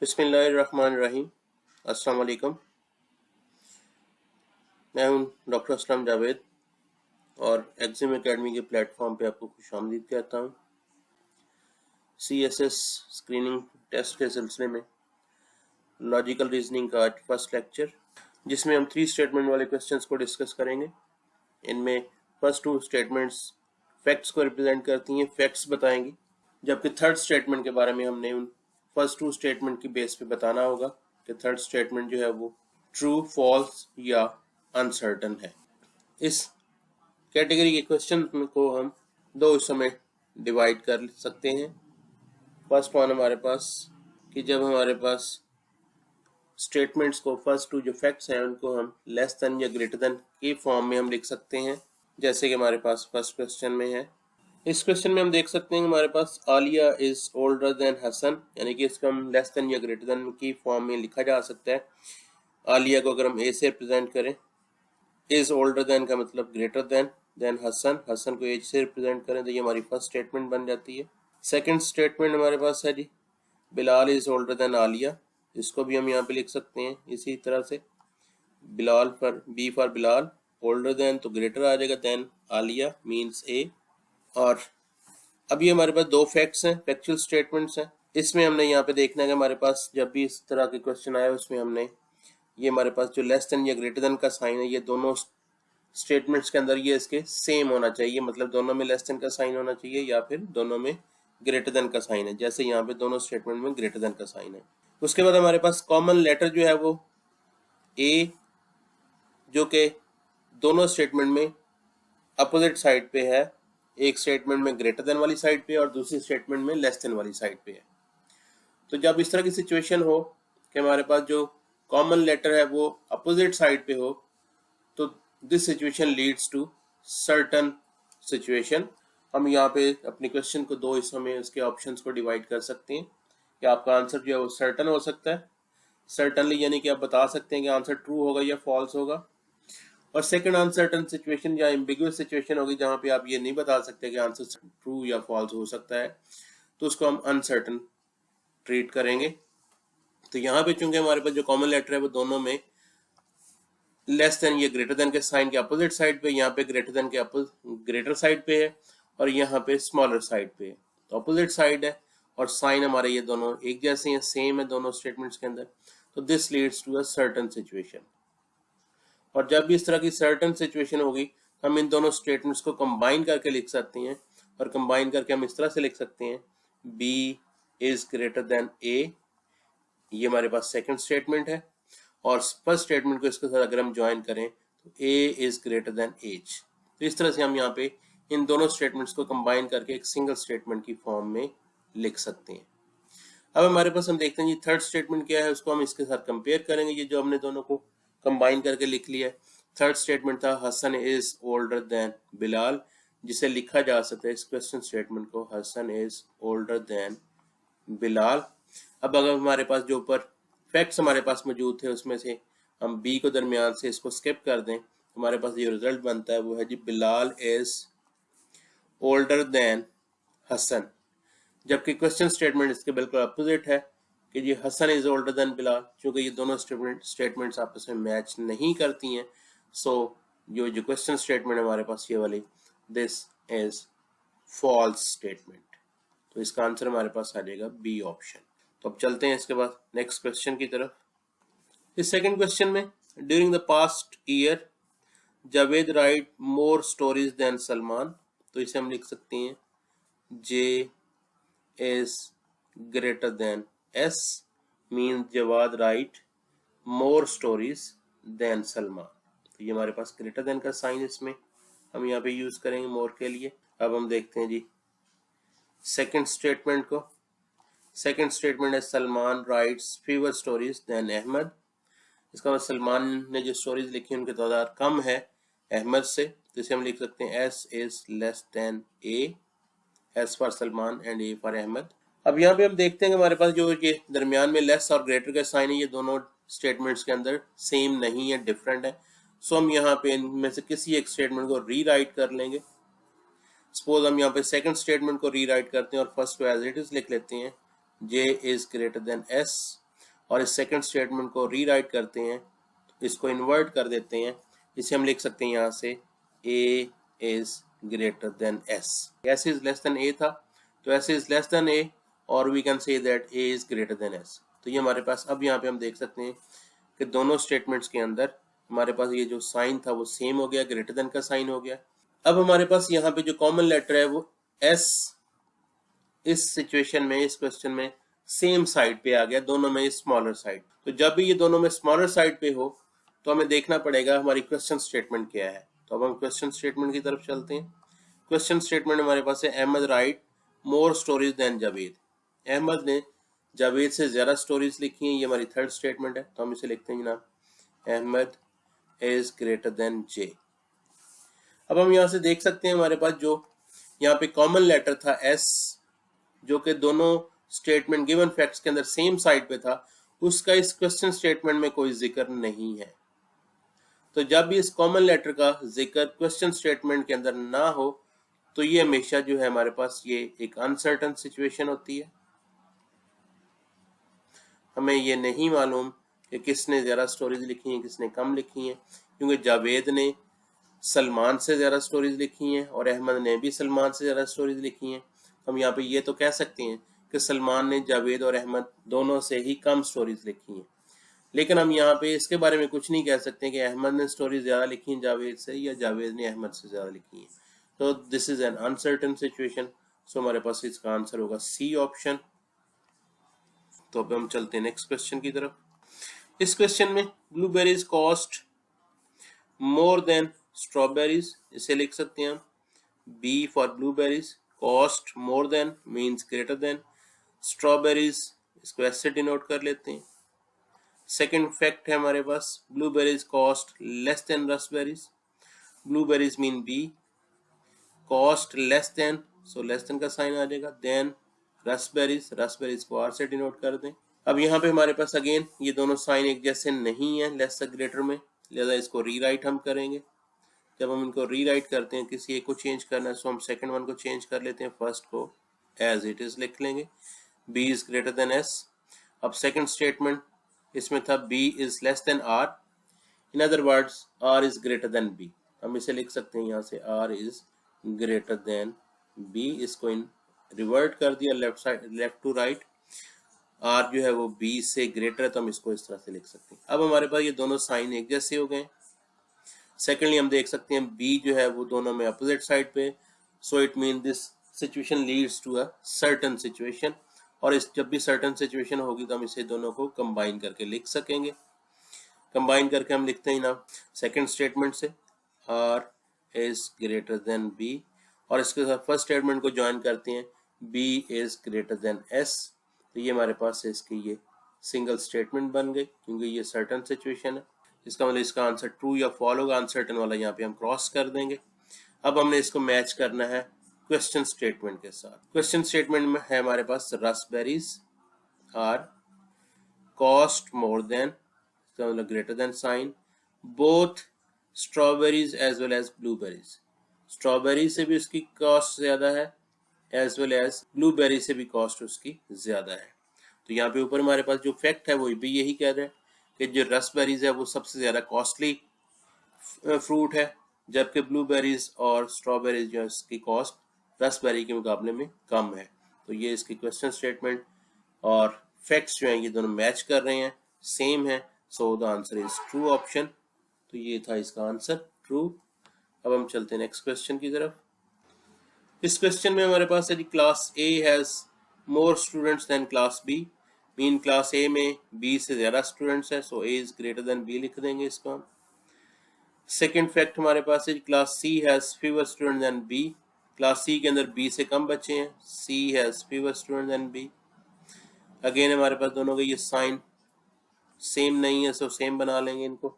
बिस्मिल्लाहिर्रहमानिर्रहीम। अस्सलाम वालेकुम। मैं हूं डॉक्टर असलम जावेद और एग्जाम एकेडमी के प्लेटफॉर्म पे आपको खुशामदीद कहता हूं। CSS स्क्रीनिंग टेस्ट के सिलसिले में लॉजिकल रीजनिंग का आज फर्स्ट लेक्चर, जिसमें हम 3 स्टेटमेंट वाले क्वेश्चंस को डिस्कस करेंगे। इनमें फर्स्ट 2 स्टेटमेंट्स फैक्ट्स को रिप्रेजेंट करती हैं, फैक्ट्स बताएंगी, जबकि थर्ड स्टेटमेंट के बारे में हमने उन फर्स्ट 2 स्टेटमेंट की बेस पे बताना होगा कि थर्ड स्टेटमेंट जो है वो ट्रू, फॉल्स या अनसर्टन है। इस कैटेगरी के क्वेश्चन को हम 2 हिस्सों में डिवाइड कर सकते हैं। फर्स्ट वन हमारे पास कि जब हमारे पास स्टेटमेंट्स को फर्स्ट 2 जो फैक्ट्स हैं उनको हम लेस देन या ग्रेटर देन के फॉर्म में हम लिख सकते हैं, जैसे कि हमारे पास फर्स्ट क्वेश्चन में है। इस क्वेश्चन में हम देख सकते हैं कि हमारे पास Alia is older than Hasan, यानी कि इसको हम लेस देन या ग्रेटर देन की फॉर्म में लिखा जा सकता है। आलिया को अगर हम ए से रिप्रेजेंट करें, इज ओल्डर देन का मतलब ग्रेटर देन हसन, हसन को एज से रिप्रेजेंट करें तो ये हमारी फर्स्ट स्टेटमेंट बन जाती है। सेकंड स्टेटमेंट हमारे पास है जी Bilal is older than Alia, इसको भी हम यहाँ पे लिख सकते हैं इसी तरह से। बिलाल पर B for Bilal, older than तो ग्रेटर आ जाएगा, देन आलिया मीन्स ए। और अब ये हमारे पास 2 फैक्ट्स हैं, फैक्चुअल स्टेटमेंट्स हैं। इसमें हमने यहाँ पे देखना है कि हमारे पास जब भी इस तरह के क्वेश्चन आए उसमें हमने ये हमारे पास जो लेस देन या ग्रेटर देन का साइन है ये दोनों स्टेटमेंट्स के अंदर ये इसके सेम होना चाहिए, मतलब दोनों में लेस देन का साइन होना चाहिए या फिर दोनों में ग्रेटर देन का साइन है, जैसे यहाँ पे दोनों स्टेटमेंट में ग्रेटर देन का साइन है। उसके बाद हमारे पास कॉमन लेटर जो है वो ए, जो कि दोनों स्टेटमेंट में अपोजिट साइड पे है, एक स्टेटमेंट में ग्रेटर देन वाली साइड पे और दूसरी स्टेटमेंट में लेस देन वाली साइड पे है। तो जब इस तरह की सिचुएशन हो कि हमारे पास जो कॉमन लेटर है वो अपोजिट साइड पे हो, तो this situation leads to certain situation. हम यहाँ पे अपने क्वेश्चन को 2 हिस्सों में उसके ऑप्शंस को डिवाइड कर सकते हैं कि आपका आंसर जो है वो सर्टन हो सकता है, सर्टनली यानी कि आप बता सकते हैं कि आंसर ट्रू होगा या फॉल्स होगा। और सेकंड अनसर्टन सिचुएशन या एम्बिगुअस सिचुएशन होगी जहाँ पे आप ये नहीं बता सकते कि आंसर ट्रू या फॉल्स हो सकता है, तो उसको हम अनसर्टन ट्रीट करेंगे। तो यहाँ पे चूंकि हमारे पास जो कॉमन लेटर है वो दोनों में लेस देन या ग्रेटर देन के साइन के अपोजिट साइड पे, यहाँ पे ग्रेटर देन के ग्रेटर साइड पे है और यहाँ पे स्मॉलर साइड पे है, तो अपोजिट साइड है और साइन हमारे ये दोनों एक जैसे हैं, सेम है दोनों स्टेटमेंट्स के अंदर। तो this leads to a certain situation. और जब भी इस तरह की सर्टन सिचुएशन होगी हम इन दोनों स्टेटमेंट्स को कंबाइन करके लिख सकते हैं, और कंबाइन करके हम इस तरह से लिख सकते हैं बी इज ग्रेटर देन ए, ये हमारे पास सेकंड स्टेटमेंट है, और फर्स्ट स्टेटमेंट को इसके साथ अगर हम ज्वाइन करें तो ए इज ग्रेटर देन एज। तो इस तरह से हम यहाँ पे इन दोनों स्टेटमेंट्स को कंबाइन करके एक सिंगल स्टेटमेंट की फॉर्म में लिख सकते हैं। अब हमारे पास हम देखते हैं जी थर्ड स्टेटमेंट क्या है, उसको हम इसके साथ कंपेयर करेंगे। ये जो हमने दोनों को कंबाइन करके लिख लिया है, थर्ड स्टेटमेंट था Hasan is older than Bilal, जिसे लिखा जा सकता है इस क्वेश्चन स्टेटमेंट को Hasan is older than Bilal. अब अगर हमारे पास जो ऊपर फैक्ट्स हमारे पास मौजूद थे उसमें से हम बी को दरमियान से इसको स्किप कर दें, हमारे पास जो रिजल्ट बनता है वो है जी Bilal is older than Hasan, जबकि क्वेश्चन स्टेटमेंट इसके बिल्कुल अपोजिट है कि जी Hasan is older than Bilal. क्योंकि ये दोनों स्टेटमेंट्स आपस में मैच नहीं करती हैं, सो जो क्वेश्चन स्टेटमेंट हमारे पास ये वाली दिस इज फॉल्स स्टेटमेंट, तो इसका आंसर हमारे पास आ जाएगा बी ऑप्शन। तो अब चलते हैं इसके बाद नेक्स्ट क्वेश्चन की तरफ। इस सेकंड क्वेश्चन में during the past year Javed write more stories than Salman, तो इसे हम लिख सकते हैं J is greater than S, mean Jawad write more stories than Salman. तो ये हमारे पास ग्रेटर देन का साइन इसमें हम यहाँ पे यूज करेंगे मोर के लिए। अब हम देखते हैं जी सेकंड स्टेटमेंट को। सेकंड स्टेटमेंट है Salman writes fewer stories than Ahmed, इसका मतलब सलमान ने जो स्टोरीज लिखी उनकी तादाद कम है अहमद से, तो इसे हम लिख सकते हैं S is less than A, S for Salman and A for Ahmed. अब यहाँ पे हम देखते हैं कि हमारे पास जो ये दरमियान में लेस और ग्रेटर का साइन है ये दोनों स्टेटमेंट्स के अंदर सेम नहीं है, डिफरेंट है। सो हम यहाँ पे इनमें से किसी एक स्टेटमेंट को रीराइट कर लेंगे। सपोज हम यहाँ पे सेकंड स्टेटमेंट को रीराइट करते हैं और फर्स्ट को एज इट इज लिख लेते हैं J is greater than S, और इस सेकंड स्टेटमेंट को रीराइट करते हैं, इसको इन्वर्ट कर देते हैं, इसे हम लिख सकते हैं यहाँ से a is greater than s. s is less than a था तो s is less than a और we can say that a is greater than s. तो ये हमारे पास अब यहाँ पे हम देख सकते हैं कि दोनों स्टेटमेंट्स के अंदर हमारे पास ये जो साइन था वो सेम हो गया, ग्रेटर देन का साइन हो गया। अब हमारे पास यहाँ पे जो कॉमन लेटर है वो s इस सिचुएशन में, इस क्वेश्चन में सेम साइड पे आ गया, दोनों में स्मॉलर साइड। तो जब भी ये दोनों में स्मॉलर साइड पे हो तो हमें देखना पड़ेगा हमारी क्वेश्चन स्टेटमेंट क्या है। तो अब हम क्वेश्चन स्टेटमेंट की तरफ चलते हैं। क्वेश्चन स्टेटमेंट हमारे पास है Ahmed write more stories than Javed. Ahmed ने जावेद से ज्यादा स्टोरीज लिखी हैं, ये हमारी थर्ड स्टेटमेंट है। तो हम इसे लिखते हैं जनाब अहमद इज ग्रेटर देन जे। अब हम यहाँ से देख सकते हैं हमारे पास जो यहाँ पे कॉमन लेटर था एस, जो कि दोनों स्टेटमेंट गिवन फैक्ट्स के अंदर सेम साइड पे था, उसका इस क्वेश्चन स्टेटमेंट में कोई जिक्र नहीं है। तो जब भी इस कॉमन लेटर का जिक्र क्वेश्चन स्टेटमेंट के अंदर ना हो तो ये हमेशा जो है हमारे पास ये एक अनसर्टन सिचुएशन होती है। हमें ये नहीं मालूम कि किसने ज्यादा स्टोरीज लिखी हैं, किसने कम लिखी हैं, क्योंकि जावेद ने सलमान से ज्यादा स्टोरीज लिखी हैं और अहमद ने भी सलमान से ज्यादा स्टोरीज लिखी हैं। हम यहाँ पे ये तो कह सकते हैं कि सलमान ने जावेद और अहमद दोनों से ही कम स्टोरीज लिखी हैं, लेकिन हम यहाँ पे इसके बारे में कुछ नहीं कह सकते कि अहमद ने स्टोरी ज्यादा लिखी है जावेद से या जावेद ने अहमद से ज्यादा लिखी है। तो this is an uncertain situation. So हमारे पास इसका आंसर होगा सी ऑप्शन। तो अब हम चलते हैं नेक्स्ट क्वेश्चन की तरफ। इस क्वेश्चन में blueberries cost more than strawberries, इसे लिख सकते हैं हम B for blueberries. Cost more than means greater than, strawberries इसको एस से डिनोट कर लेते हैं। सेकेंड फैक्ट है हमारे पास blueberries cost less than raspberries, blueberries mean B, cost less than, so less than का साइन आ जाएगा, देन रसबेरीज, रसबेरीज को आर से डिनोट कर दें। अब यहाँ पे हमारे पास अगेन ये दोनों साइन एक जैसे नहीं है लेस से ग्रेटर में, लिहाजा इसको रीराइट हम करेंगे। जब हम इनको रीराइट करते हैं, किसी एक को चेंज करना है, सो हम सेकेंड वन को चेंज कर लेते हैं, फर्स्ट को एज इट इज लिख लेंगे, B is greater than S. अब सेकेंड स्टेटमेंट इसमें था b is less than r, in other words r is greater than b। हम इसे लिख सकते हैं यहाँ से r is greater than b, इसको इन रिवर्ट कर दिया left side, left to right, r जो है वो b से ग्रेटर है तो हम इसको इस तरह से लिख सकते हैं। अब हमारे पास ये दोनों साइन एक जैसे हो गए। सेकेंडली हम देख सकते हैं b जो है वो दोनों में अपोजिट साइड पे, so it mean this situation leads to a certain situation, और इस जब भी सर्टेन सिचुएशन होगी तो हम इसे दोनों को कंबाइन करके लिख सकेंगे। कंबाइन करके हम लिखते हैं ना सेकंड स्टेटमेंट से r is greater than b, और इसके साथ फर्स्ट स्टेटमेंट को ज्वाइन करते हैं b is greater then s। तो ये हमारे पास इसकी ये सिंगल स्टेटमेंट बन गई, क्योंकि ये सर्टेन सिचुएशन है। इसका मतलब इसका आंसर ट्रू या फॉल होगा, अनसर्टेन वाला यहाँ पे हम क्रॉस कर देंगे। अब हमने इसको मैच करना है क्वेश्चन स्टेटमेंट के साथ। क्वेश्चन स्टेटमेंट में है हमारे पास raspberries are cost more than, मतलब greater than sign, both strawberries as well as blueberries, strawberry से भी उसकी कॉस्ट ज्यादा है एज वेल एज ब्लूबेरी से भी कॉस्ट उसकी ज्यादा है। तो यहाँ पे ऊपर हमारे पास जो फैक्ट है वो भी यही कह रहा है कि जो रसबेरीज है वो सबसे ज्यादा कॉस्टली फ्रूट है, जबकि ब्लूबेरीज और स्ट्रॉबेरीज जो है इसकी कॉस्ट रसबेरी के मुकाबले में कम है। तो ये इसकी क्वेश्चन स्टेटमेंट और फैक्ट्स जो हैं ये दोनों मैच कर रहे हैं, सेम है, so the answer is true option. तो ये था इसका आंसर ट्रू। अब हम चलते हैं नेक्स्ट क्वेश्चन की तरफ। इस क्वेश्चन में हमारे पास है जी class A has more students than class B, mean class A में बी से ज्यादा स्टूडेंट्स है, so A is greater than B लिख देंगे इसको हम। सेकेंड फैक्ट हमारे पास है class C has fewer student than B, class C के अंदर बी से कम बच्चे हैं, C has fewer student than B. Again हमारे पास दोनों का ये साइन सेम नहीं है, सो सेम बना लेंगे इनको,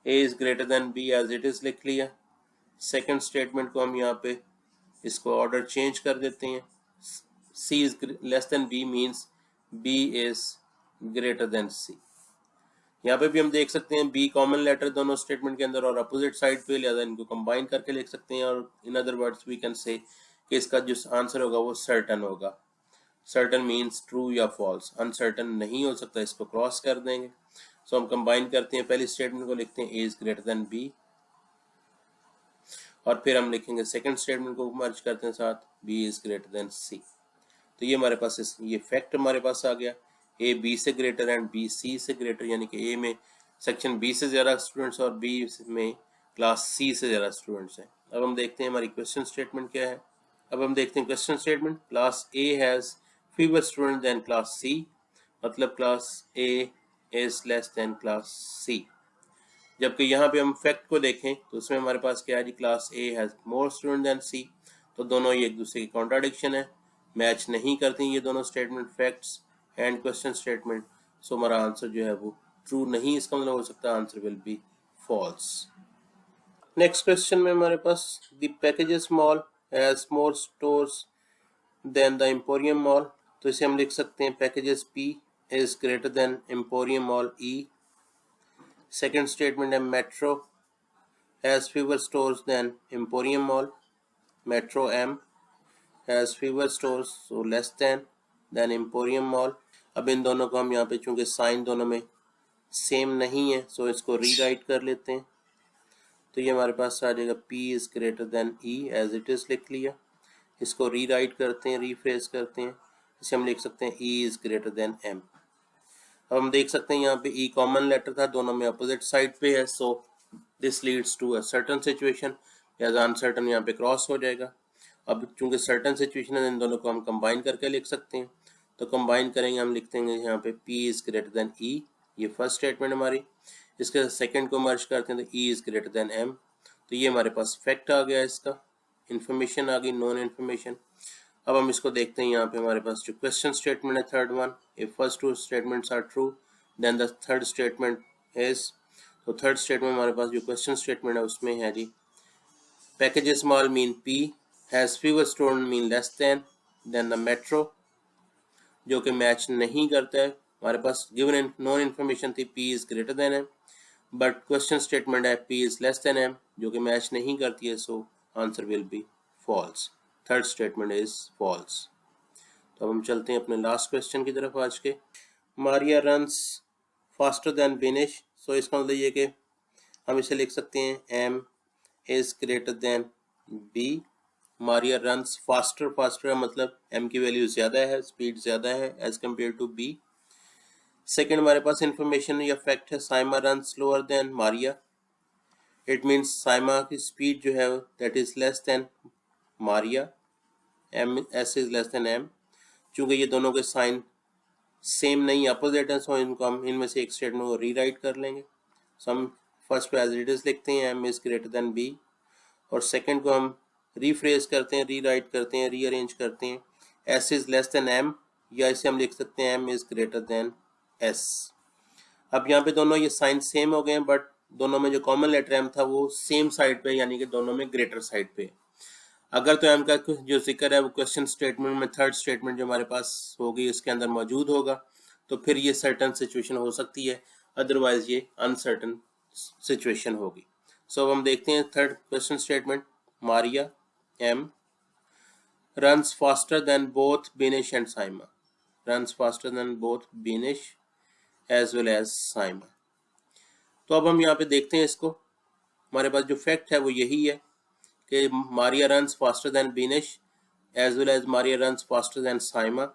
A is greater than B as it is लिख लिया। सेकेंड स्टेटमेंट को हम यहाँ पे इसको ऑर्डर चेंज कर देते हैं, C is less than B means B is greater than C. यहाँ पे भी हम देख सकते हैं बी कॉमन लेटर दोनों स्टेटमेंट के अंदर और अपोजिट साइड पे, लिहाजा इनको कंबाइन करके लिख सकते हैं, और in other words we can say कि इसका जो आंसर होगा वो सर्टन होगा। सर्टन मीन्स ट्रू या फॉल्स, अनसर्टन नहीं हो सकता, इसको क्रॉस कर देंगे। सो हम कंबाइन करते हैं, पहली स्टेटमेंट को लिखते हैं ए इज ग्रेटर देन बी, और फिर हम लिखेंगे सेकंड स्टेटमेंट को मर्ज करते हैं साथ, B is greater than C. तो ये हमारे पास ये फैक्ट हमारे पास आ गया, ए बी से ग्रेटर एंड बी सी से ग्रेटर, यानी कि ए में सेक्शन बी से ज़्यादा स्टूडेंट्स और बी में क्लास सी से ज़्यादा स्टूडेंट्स हैं। अब हम देखते हैं हमारी क्वेश्चन स्टेटमेंट क्या है। अब हम देखते हैं question statement, class A has fewer student than class C, मतलब class A is less than class C. जबकि यहाँ पे हम फैक्ट को देखें तो उसमें हमारे पास क्या है जी, class A has more student than C. तो दोनों ये एक दूसरे की कॉन्ट्राडिक्शन है, मैच नहीं करती ये दोनों statement, facts and question statement. So हमारा आंसर जो है वो ट्रू नहीं, इसका मतलब हो सकता है answer will be false. Next question में हमारे पास the packages mall has more stores than the emporium mall. तो इसे हम लिख सकते हैं packages P is greater than emporium mall E. Second statement है metro has fewer stores than emporium mall, metro M has fewer stores so less than emporium mall. अब इन दोनों को हम यहाँ पे चूंकि साइन दोनों में सेम नहीं है सो इसको रीराइट कर लेते हैं। तो ये हमारे पास आ जाएगा P is greater than E, as it is लिख लिया। इसको रीराइट करते हैं, रीफ्रेज करते हैं, इसे हम लिख सकते हैं E is greater than M। अब हम देख सकते हैं यहाँ पे E कॉमन लेटर था, दोनों में अपोजिट साइड पे है, so this leads to a certain situation, as uncertain यहाँ पे क्रॉस हो जाएगा। अब चूंकि सर्टन सिचुएशन है इन दोनों को हम कंबाइन करके लिख सकते हैं। तो कंबाइन करेंगे, हम लिख देंगे यहाँ पे P is greater than E, ये फर्स्ट स्टेटमेंट हमारी। इसके सेकंड को मर्ज करते हैं तो E is greater than M। तो ये हमारे पास फैक्ट आ गया, इसका इंफॉर्मेशन आ गई, नॉन इन्फॉर्मेशन। अब हम इसको देखते हैं, यहाँ पे हमारे पास जो क्वेश्चन स्टेटमेंट है third one, if first two statements are true then the third statement is. तो थर्ड स्टेटमेंट हमारे पास जो क्वेश्चन स्टेटमेंट है उसमें है जी packages small mean P has fewer student mean less than the metro, जो कि मैच नहीं करता है। हमारे पास गिवन नॉन इन्फॉर्मेशन थी P is greater than M, but question statement है P is less than M, जो कि मैच नहीं करती है, so answer will be false, third statement is false. तो अब हम चलते हैं अपने लास्ट क्वेश्चन की तरफ आज के। Maria runs faster than Vinesh, so इसका मतलब ये कि हम इसे लिख सकते हैं M is greater than B। Maria runs faster, faster का मतलब M की वैल्यू ज़्यादा है, स्पीड ज़्यादा है as compare to B। Second हमारे पास इंफॉर्मेशन या फैक्ट है Saima run slower than Maria, it means Saima की स्पीड जो है that is less than Maria, S is less than M। चूंकि ये दोनों के साइन सेम नहीं, अपोजिट है, सो इनको हम इनमें से एक स्टेटमेंट को रीराइट कर लेंगे। सो हम फर्स्ट को एज इट इज लिखते हैं M is greater than B, और सेकेंड को हम रीफ्रेज करते हैं, रीराइट करते हैं, रीअरेंज करते हैं, S is less than M, या इसे हम लिख सकते हैं M is greater then S। अब यहाँ पे दोनों ये साइन सेम हो गए हैं, बट दोनों में जो कॉमन लेटर M था वो सेम साइड पे, यानी कि दोनों में ग्रेटर साइड पे। अगर तो M का जो जिक्र है वो क्वेश्चन स्टेटमेंट में थर्ड स्टेटमेंट जो हमारे पास होगी उसके अंदर मौजूद होगा, तो फिर ये सर्टन सिचुएशन हो सकती है, अदरवाइज ये अनसर्टन सिचुएशन होगी। सो अब हम देखते हैं third question statement, Maria M runs faster than both Binish and Saima, runs faster than both Binish as well as Saima। तो अब हम यहाँ पे देखते हैं इसको, हमारे पास जो फैक्ट है वो यही है कि Maria runs faster than Binish as well as Maria runs faster than Saima,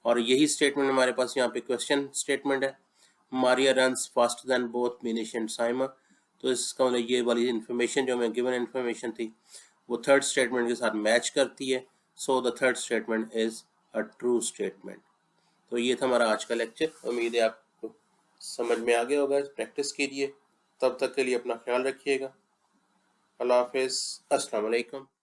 और यही स्टेटमेंट हमारे पास यहाँ पे क्वेश्चन स्टेटमेंट है, Maria runs faster then both बिनिश and Saima. तो इसका मतलब ये वाली इन्फॉर्मेशन जो हमें गिवन इन्फॉर्मेशन थी वो थर्ड स्टेटमेंट के साथ मैच करती है, so the third statement is a true statement. तो ये था हमारा आज का लेक्चर, उम्मीद है आपको समझ में आ गया होगा, प्रैक्टिस कीजिए। तब तक के लिए अपना ख्याल रखिएगा। अल्लाह हाफिज़, अस्सलाम वालेकुम।